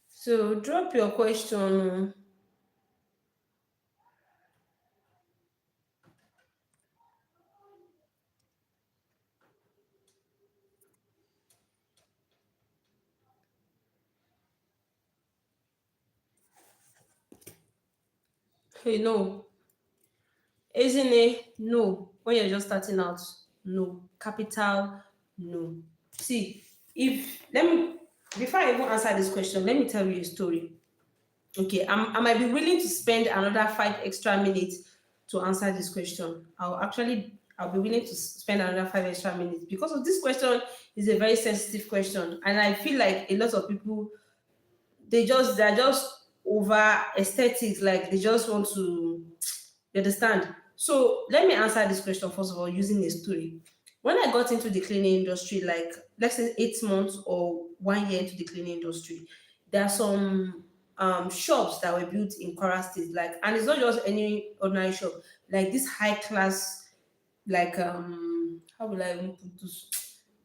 So drop your question. Hey, no. Isn't it? No. When you're just starting out, no. Capital, no. See, if let me before I even answer this question, let me tell you a story. Okay, I might be willing to spend another 5 extra minutes to answer this question. I'll be willing to spend another 5 extra minutes because of this question is a very sensitive question, and I feel like a lot of people they're just over aesthetics, like they just want to, you understand? So let me answer this question first of all using a story. When I got into the cleaning industry, like let's say 8 months or 1 year into the cleaning industry, there are some shops that were built in Kwara State, like, and it's not just any ordinary shop, like this high class like how will I even put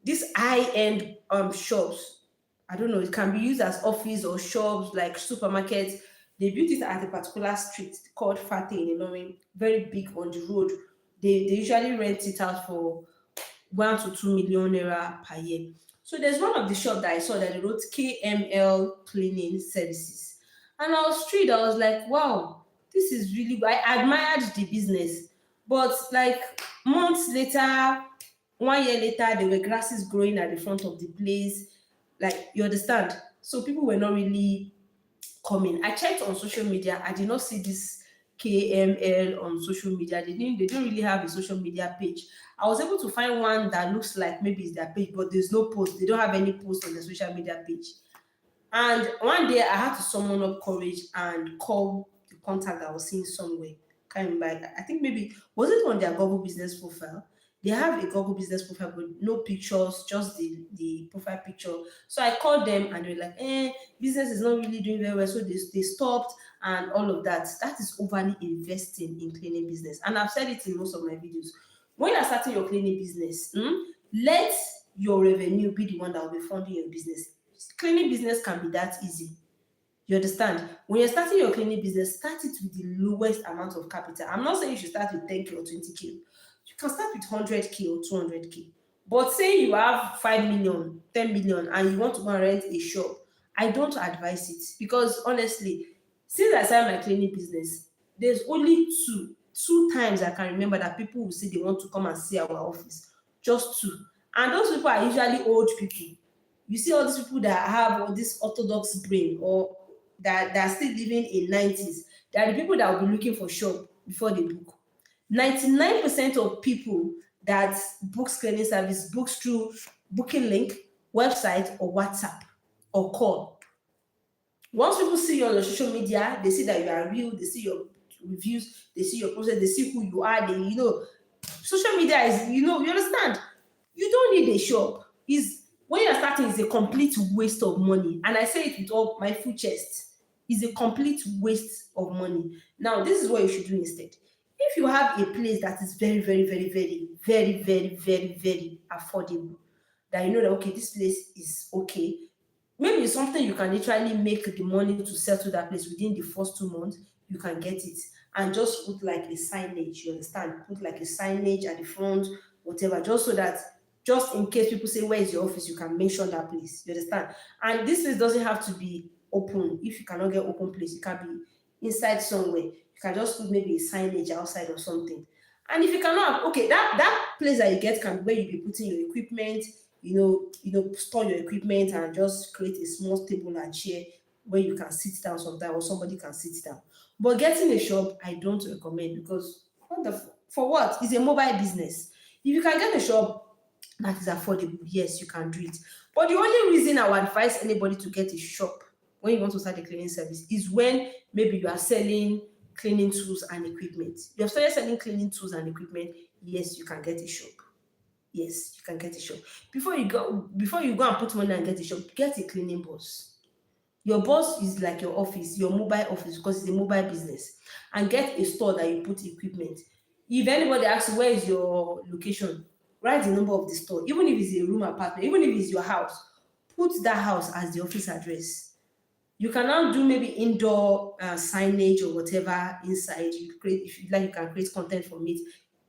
this high-end shops. I don't know, it can be used as office or shops like supermarkets. They built it at a particular street called Fate in Ilorin, very big on the road. They usually rent it out for 1 to 2 million naira per year. So there's one of the shop that I saw that they wrote KML Cleaning Services. And I was intrigued. I was like, wow, this is really good. I admired the business. But like months later, 1 year later, there were grasses growing at the front of the place. Like, you understand? So people were not really coming. I checked on social media. I did not see this KML on social media. They don't really have a social media page. I was able to find one that looks like maybe it's their page, but there's no post. They don't have any post on the social media page. And one day I had to summon up courage and call the contact that I was seeing somewhere. Can't remember. I think maybe was it on their Google business profile? They have a Google business profile but no pictures, just the profile picture. So I called them and they were like, business is not really doing very well. So they stopped and all of that. That is overly investing in cleaning business. And I've said it in most of my videos. When you're starting your cleaning business, let your revenue be the one that will be funding your business. Cleaning business can be that easy. You understand? When you're starting your cleaning business, start it with the lowest amount of capital. I'm not saying you should start with 10K or 20K. You can start with 100K or 200K. But say you have 5 million, 10 million, and you want to go and rent a shop, I don't advise it because honestly, since I started my cleaning business, there's only two times I can remember that people will say they want to come and see our office. Just two. And those people are usually old people. You see all these people that have all this orthodox brain or that are still living in 90s. They are the people that will be looking for shop before they book. 99% of people that books cleaning service books through booking link, website, or WhatsApp or call. Once people see you on your social media, they see that you are real, they see your reviews, they see your process, they see who you are, social media is, you understand. You don't need a shop. Is when you're starting, is a complete waste of money. And I say it with all my full chest. Is a complete waste of money. Now, this is what you should do instead. If you have a place that is very, very, very, very, very, very, very, very affordable, that you know that okay, this place is okay. Maybe it's something you can literally make the money to sell to that place within the first 2 months, you can get it. And just put like a signage, you understand? Put like a signage at the front, whatever, just so that just in case people say, where is your office? You can mention that place. You understand? And this place doesn't have to be open. If you cannot get open place, it can be inside somewhere. You can just put maybe a signage outside or something. And if you cannot, okay, that place that you get can be where you be putting your equipment, store your equipment and just create a small table and chair where you can sit down sometime or somebody can sit down. But getting a shop, I don't recommend because for what? It's a mobile business. If you can get a shop that is affordable, yes, you can do it. But the only reason I would advise anybody to get a shop when you want to start a cleaning service is when maybe you are selling cleaning tools and equipment. You have started selling cleaning tools and equipment, yes, you can get a shop. Yes, you can get a shop. Before you go and put money and get a shop, get a cleaning boss. Your boss is like your office, your mobile office, because it's a mobile business. And get a store that you put equipment. If anybody asks you where is your location, write the number of the store. Even if it's a room apartment, even if it's your house, put that house as the office address. You can now do maybe indoor signage or whatever inside. If you like, you can create content from it.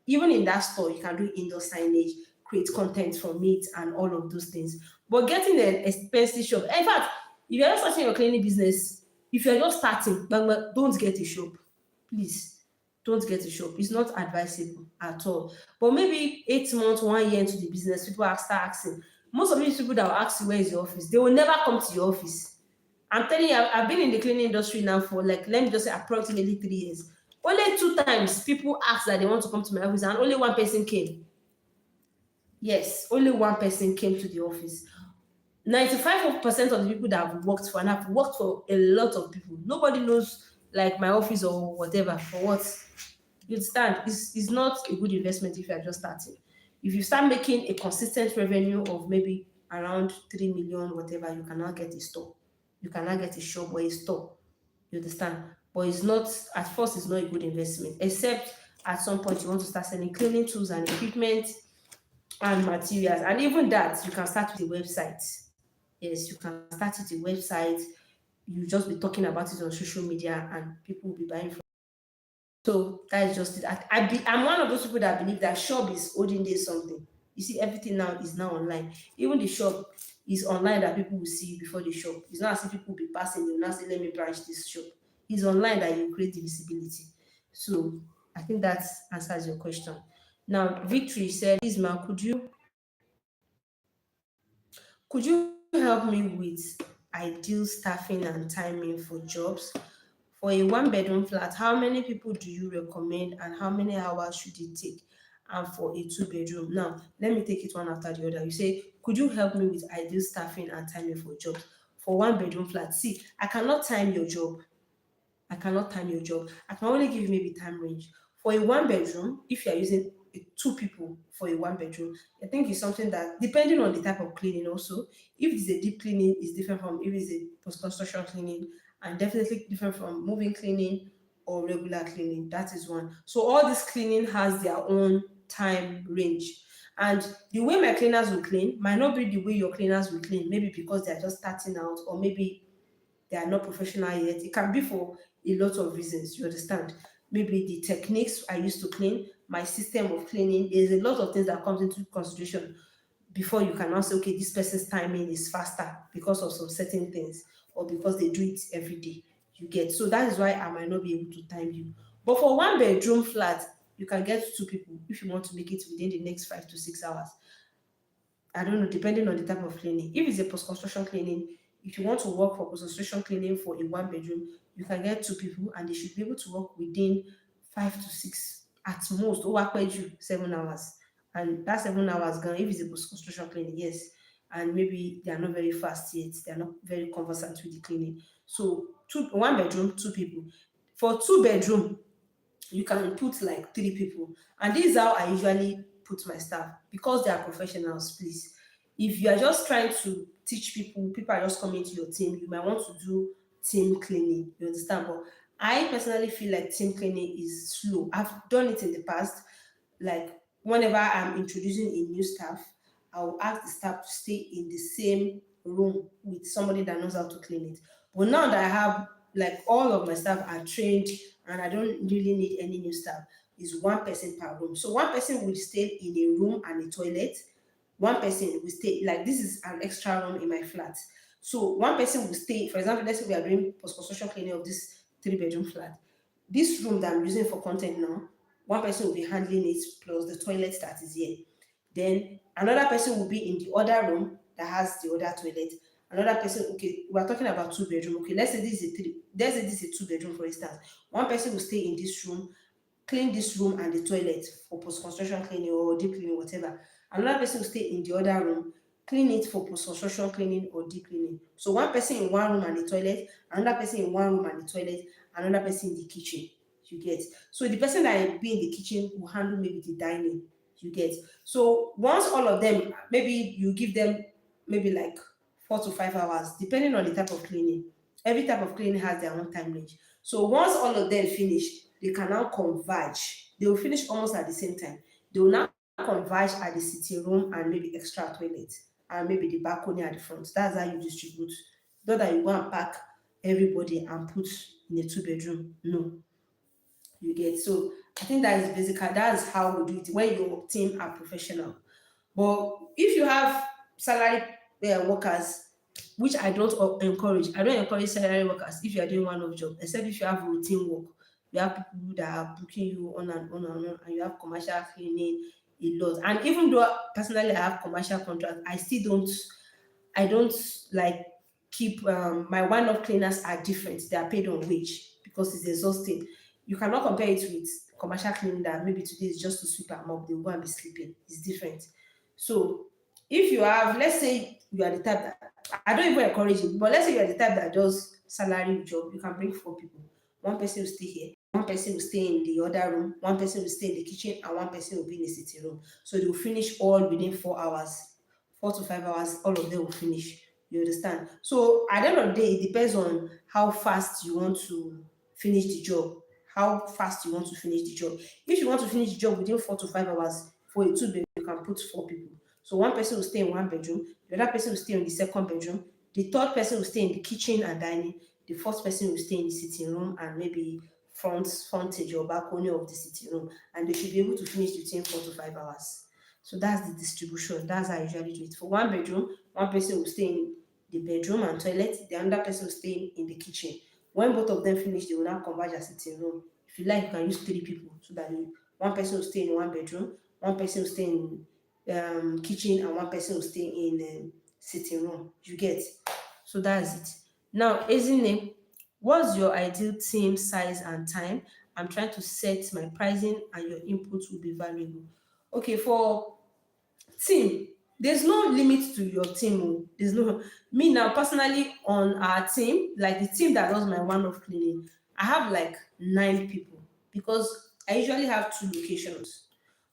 Even in that store, you can do indoor signage, create content from it, and all of those things. But getting an expensive shop, in fact, if you're just starting your cleaning business, if you're just starting, don't get a shop. Please, don't get a shop. It's not advisable at all. But maybe 8 months, 1 year into the business, people start asking. Most of these people that will ask you where is your office, they will never come to your office. I'm telling you, I've been in the cleaning industry now for like, let me just say approximately 3 years. Only 2 times people asked that they want to come to my office and only one person came. Yes, only one person came to the office. 95% of the people that I've worked for, and I've worked for a lot of people, nobody knows like my office or whatever for what. You understand? It's not a good investment if you are just starting. If you start making a consistent revenue of maybe around 3 million, whatever, you can now get a store. You can now get a shop or a store. You understand? But it's not, at first, it's not a good investment, except at some point you want to start selling cleaning tools and equipment and materials. And even that, you can start with a website. Yes, you can start with a website. You just be talking about it on social media and people will be buying from. So that is just it. I'm one of those people that believe that shop is olden days something. You see, everything now is now online. Even the shop is online that people will see before the shop. It's not as if people will be passing, they will not say, let me branch this shop. It's online that you create the visibility. So I think that answers your question. Now, Victory said, Isma, could you help me with ideal staffing and timing for jobs? For a one bedroom flat, how many people do you recommend and how many hours should it take? And for a two bedroom, now let me take it one after the other. You say, could you help me with ideal staffing and timing for jobs? For one bedroom flat, see, I cannot time your job. I cannot time your job. I can only give maybe time range. For a one bedroom, if you are using two people for a one bedroom, I think it's something that depending on the type of cleaning also, if it's a deep cleaning, it's different from if it's a post-construction cleaning, and definitely different from moving cleaning or regular cleaning. That is one. So all this cleaning has their own time range. And the way my cleaners will clean might not be the way your cleaners will clean, maybe because they're just starting out, or maybe they are not professional yet. It can be for a lot of reasons, you understand? Maybe the techniques I used to clean, my system of cleaning, there's a lot of things that comes into consideration before you can now say, okay, this person's timing is faster because of some certain things or because they do it every day. You get, so that is why I might not be able to time you. But for one bedroom flat, you can get two people if you want to make it within the next 5 to 6 hours. I don't know, depending on the type of cleaning. If it's a post-construction cleaning, if you want to work for post-construction cleaning for a one bedroom, you can get two people and they should be able to work within 5 to 6 at most, or work with you 7 hours. And that 7 hours gone, if it's a post-construction cleaning, yes. And maybe they are not very fast yet, they are not very conversant with the cleaning. So one bedroom, two people. For two bedroom, you can put like three people. And this is how I usually put my staff because they are professionals, please. If you are just trying to teach people, people are just coming to your team, you might want to do team cleaning. You understand? But I personally feel like team cleaning is slow. I've done it in the past. Like whenever I'm introducing a new staff, I'll ask the staff to stay in the same room with somebody that knows how to clean it. But now that I have like all of my staff are trained and I don't really need any new staff, is one person per room. So one person will stay in a room and a toilet. One person will stay, like this is an extra room in my flat. So one person will stay, for example, let's say we are doing post-construction cleaning of this three-bedroom flat. This room that I'm using for content now, one person will be handling it plus the toilet that is here. Then another person will be in the other room that has the other toilet. Another person, okay, we're talking about two bedroom. Okay, let's say this is a three, let's say this is a two bedroom, for instance. One person will stay in this room, clean this room and the toilet for post-construction cleaning or deep cleaning, whatever. Another person will stay in the other room, clean it for post-construction cleaning or deep cleaning. So one person in one room and the toilet, another person in one room and the toilet, another person in the kitchen. You get. So the person that will be in the kitchen will handle maybe the dining. You get. So once all of them, maybe you give them maybe like 4 to 5 hours, depending on the type of cleaning. Every type of cleaning has their own time range. So once all of them finish, they can now converge. They will finish almost at the same time. They will now converge at the sitting room and maybe extra toilet and maybe the balcony at the front. That's how you distribute. Not that you go and pack everybody and put in a two bedroom. No, you get. So I think that is basically that's how we do it when your team are professional. But if you have salary workers, which I don't encourage, I don't encourage salary workers if you are doing one of job, except if you have routine work. You have people that are booking you on and on and on, and you have commercial cleaning a lot. And even though personally I have commercial contract, I don't like keep my one-off cleaners are different. They are paid on wage because it's exhausting. You cannot compare it with commercial cleaning that maybe today is just to sweep and mop, they'll go and be sleeping. It's different. So if you have, let's say you are the type that I don't even encourage it, but let's say you are the type that does salary job, you can bring four people. One person will stay here, one person will stay in the other room, one person will stay in the kitchen, and one person will be in the sitting room. So they will finish all within 4 hours, 4 to 5 hours, all of them will finish. You understand? So at the end of the day, it depends on how fast you want to finish the job, how fast you want to finish the job. If you want to finish the job within 4 to 5 hours for a 2 bedroom, you can put 4 people. So one person will stay in one bedroom, the other person will stay in the second bedroom, the third person will stay in the kitchen and dining, the fourth person will stay in the sitting room and maybe frontage or balcony of the sitting room, and they should be able to finish within 4 to 5 hours. So that's the distribution. That's how I usually do it. For one bedroom, one person will stay in the bedroom and toilet, the other person will stay in the kitchen. When both of them finish, they will now converge as sitting room. If you like, you can use 3 people so that one person will stay in one bedroom, one person will stay in kitchen, and one person will stay in sitting room. You get? So that's it. Now, Ezine, what's your ideal team size and time? I'm trying to set my pricing and your input will be valuable. Okay, for team, there's no limit to your team. Oh. There's no me now personally on our team, like the team that does my one-off cleaning. I have like 9 people because I usually have 2 locations.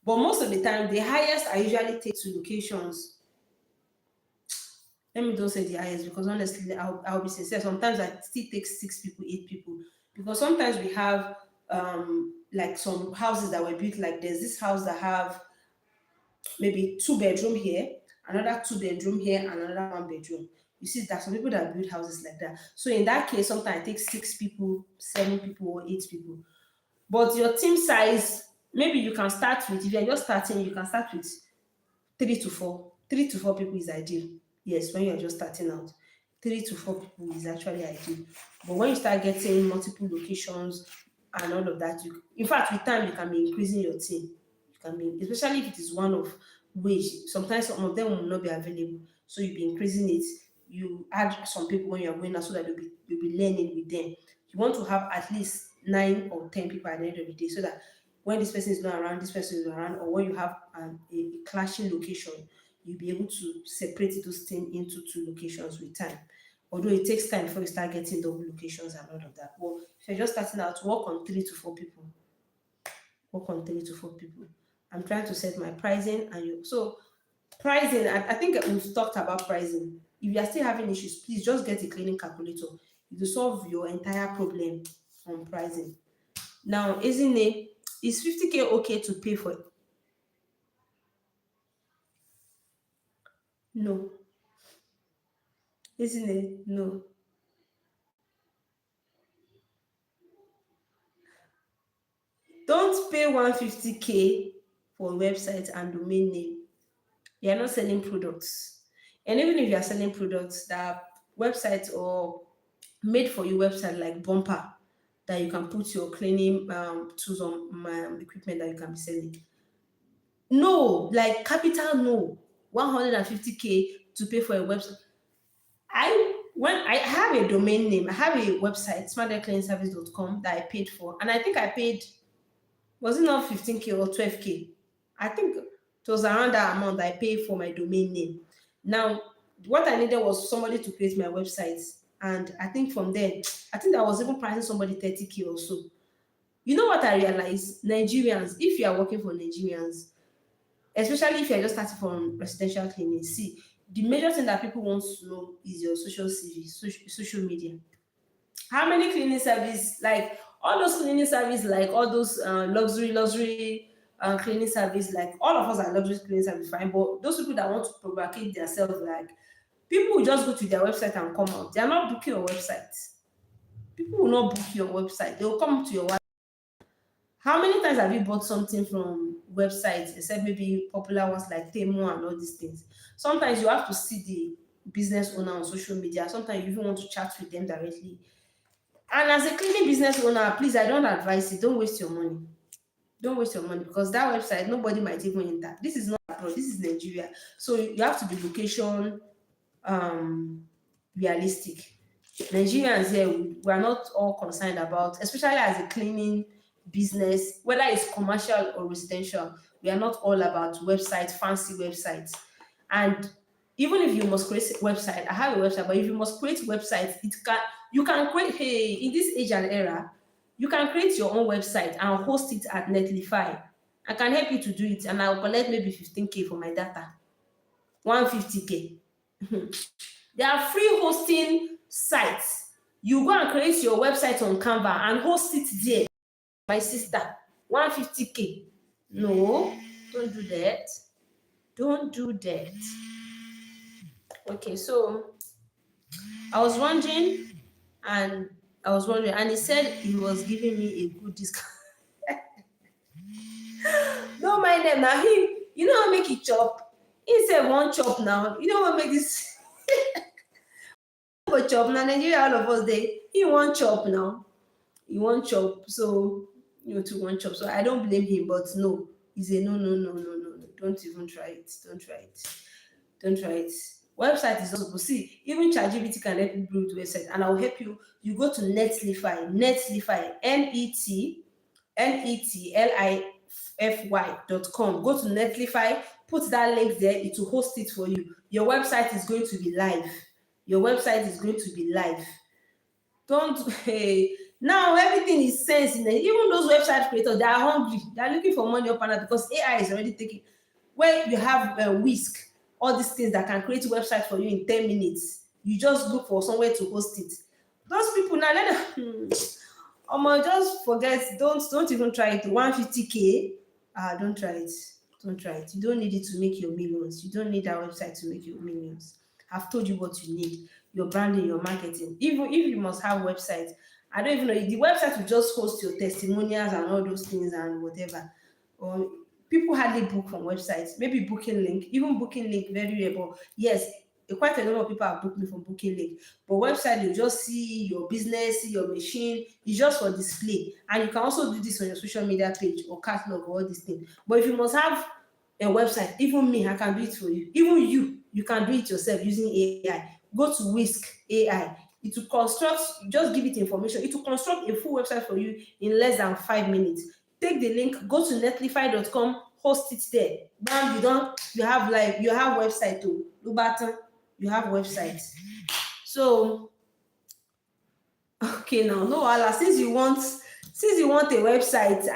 But most of the time, the highest I usually take to locations. Let me don't say the highest because honestly, I'll be sincere. Sometimes I still take 6 people, 8 people because sometimes we have like some houses that were built like there's this house that have maybe 2 bedroom here, another 2 bedroom here, and another 1 bedroom. You see, there's some people that build houses like that. So in that case, sometimes I take 6 people, 7 people, or 8 people. But your team size, maybe you can start with, if you're just starting, you can start with 3 to 4. 3 to 4 people is ideal. Yes, when you're just starting out. 3 to 4 people is actually ideal. But when you start getting multiple locations and all of that, in fact, with time, you can be increasing your team. You can be, especially if it is one of which sometimes some of them will not be available. So you'll be increasing it. You add some people when you're going out so that you'll be learning with them. You want to have at least 9 or 10 people at the end of the day so that when this person is not around, this person is around, or when you have a clashing location, you'll be able to separate those things into 2 locations with time. Although it takes time before you start getting double locations and all of that. Well, if you're just starting out, work on 3 to 4 people. Work on 3 to 4 people. I'm trying to set my pricing and you. So pricing, I think we've talked about pricing. If you are still having issues, please just get a cleaning calculator. It will solve your entire problem on pricing. Now, isn't it? Is 50K okay to pay for? No. Isn't it? No. Don't pay 150K for a website and domain name. You're not selling products. And even if you're selling products, that are websites or made for you website like Bumper that you can put your cleaning tools on equipment that you can be selling. No, like capital no. 150K to pay for a website. When I have a domain name, I have a website, smartaircleaningservice.com that I paid for, and I think I paid, was it not 15K or 12K? I think it was around that amount that I paid for my domain name. Now, what I needed was somebody to create my website, and I think from there, I think I was even pricing somebody 30K or so. You know what I realized? Nigerians, if you are working for Nigerians, especially if you're just starting from residential cleaning, see, the major thing that people want to know is your social CV, social media. How many cleaning service, like all those cleaning service, like all those luxury cleaning service, like all of us are luxury cleaning service, fine. But those people that want to provocate themselves, like people will just go to their website and come out. They are not booking your website. People will not book your website. They will come to your website. How many times have you bought something from websites, except maybe popular ones like Temu and all these things? Sometimes you have to see the business owner on social media. Sometimes you even want to chat with them directly. And as a cleaning business owner, please, I don't advise it. Don't waste your money. Don't waste your money because that website, nobody might even enter. This is not abroad, this is Nigeria. So you have to be location um realistic. Nigerians here, we are not all concerned about, especially as a cleaning business, whether it's commercial or residential, we are not all about websites, fancy websites. And even if you must create a website, I have a website, but if you must create websites, you can create, hey, in this age and era, you can create your own website and host it at Netlify. I can help you to do it, and I'll collect maybe 15K for my data, 150K. There are free hosting sites. You go and create your website on Canva and host it there. my sister, 150K. No, don't do that. Don't do that. Okay, so I was wondering, and he said he was giving me a good discount. Don't mind them now. You know how make it chop. He said one chop now. You know what make this go chop now? Nigeria, all of us they. He won't chop now. He won't chop. So to one chop. So I don't blame him, but no, he's a no, no, no, no, no, no. Don't even try it. Don't try it. Don't try it. Website is not supposed. See, even ChatGPT can help you build website, and I'll help you. You go to Netlify, netlify.com. Go to Netlify, put that link there, it will host it for you. Your website is going to be live. Your website is going to be live. Don't hey. Now everything is sense in it. Even those website creators, they are hungry. They are looking for money up and down because AI is already taking. When you have Whisk, all these things that can create a website for you in 10 minutes, you just look for somewhere to host it. Those people now, let them just forget. Don't even try it. 150K. Don't try it. Don't try it. You don't need it to make your millions. You don't need that website to make your millions. I've told you what you need. Your branding, your marketing. Even if you must have website, I don't even know. The website will just host your testimonials and all those things and whatever. Or people hardly book from websites. Maybe Booking Link. Even Booking Link, very rare. But yes, quite a number of people have booked me from Booking Link. But website, you just see your business, see your machine. It's just for display. And you can also do this on your social media page or catalog or all these things. But if you must have a website, even me, I can do it for you. Even you can do it yourself using AI. Go to Whisk AI. It will construct, just give it information. It will construct a full website for you in less than 5 minutes. Take the link, go to netlify.com, host it there. Bam, you have website too. Lubatan, you have websites. So, okay now, no wahala. Since you want a website,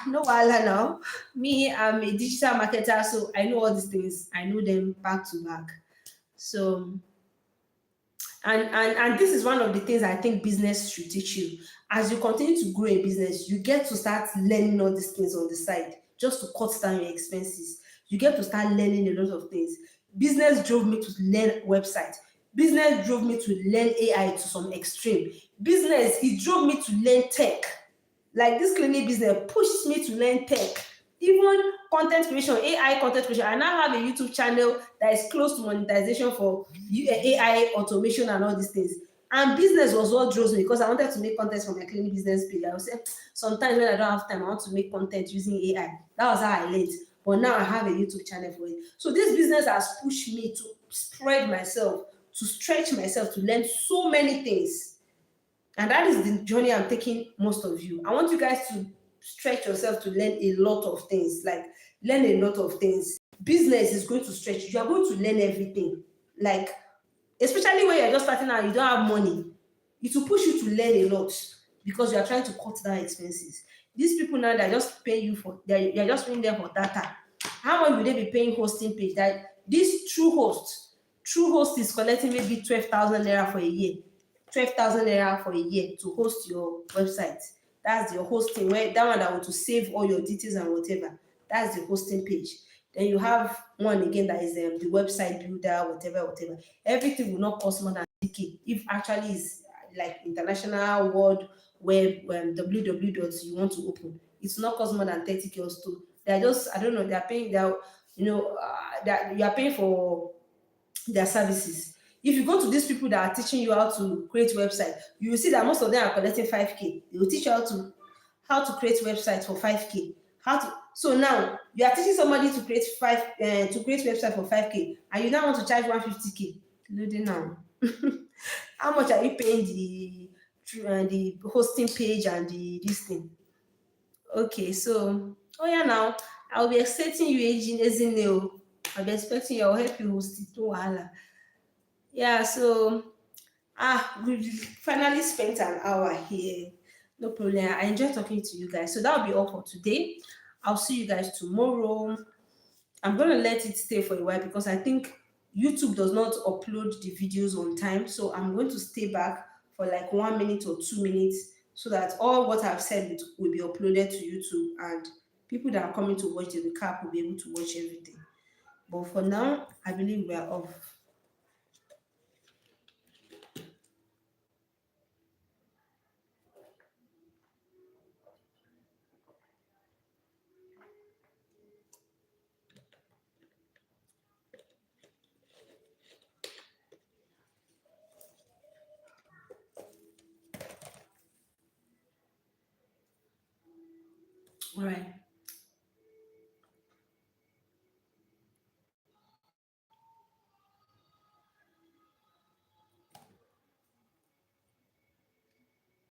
no wahala now. Me, I'm a digital marketer, so I know all these things. I know them back to back. So, and this is one of the things I think business should teach you. As you continue to grow a business, you get to start learning all these things on the side just to cut down your expenses. You get to start learning a lot of things. Business drove me to learn website. Business drove me to learn AI to some extreme. Business, it drove me to learn tech. Like this clinic business pushed me to learn tech. Even content creation, AI content creation. I now have a YouTube channel that is close to monetization for AI automation and all these things. And business was what drove me because I wanted to make content for my clinic business page. I would say sometimes when I don't have time, I want to make content using AI. That was how I learned. But now I have a YouTube channel for it. So this business has pushed me to spread myself, to stretch myself, to learn so many things. And that is the journey I'm taking most of you. I want you guys to stretch yourself to learn a lot of things. Like, learn a lot of things. Business is going to stretch you. You are going to learn everything. Like, especially when you're just starting out, you don't have money. It will push you to learn a lot because you are trying to cut down expenses. These people now, they're just paying you for, they're just paying them for data. How much will they be paying hosting page? That this True Host is collecting maybe 12,000 naira for a year. 12,000 naira for a year to host your website. That's your hosting, where that one that want to save all your details and whatever. That's the hosting page. Then you have one again that is the website builder, whatever. Everything will not cost more than 30K. If actually is like international world web www. you want to open, it's not cost more than 30K or so. They're just, I don't know, they're paying, that you are paying for their services. If you go to these people that are teaching you how to create website, you will see that most of them are collecting 5K. They will teach you how to create websites for 5K. So now you are teaching somebody to create website for 5K, and you now want to charge 150K. Loading now. How much are you paying the hosting page and this thing? Okay, so now I'll be expecting you aging. I'll be expecting you. I'll help you host it. No wahala. Yeah, so we finally spent an hour here. No problem. I enjoy talking to you guys. So that'll be all for today. I'll see you guys tomorrow. I'm gonna let it stay for a while because I think YouTube does not upload the videos on time. So I'm going to stay back for like 1 minute or 2 minutes so that all what I've said will be uploaded to YouTube, and people that are coming to watch the recap will be able to watch everything. But for now, I believe we are off. All right.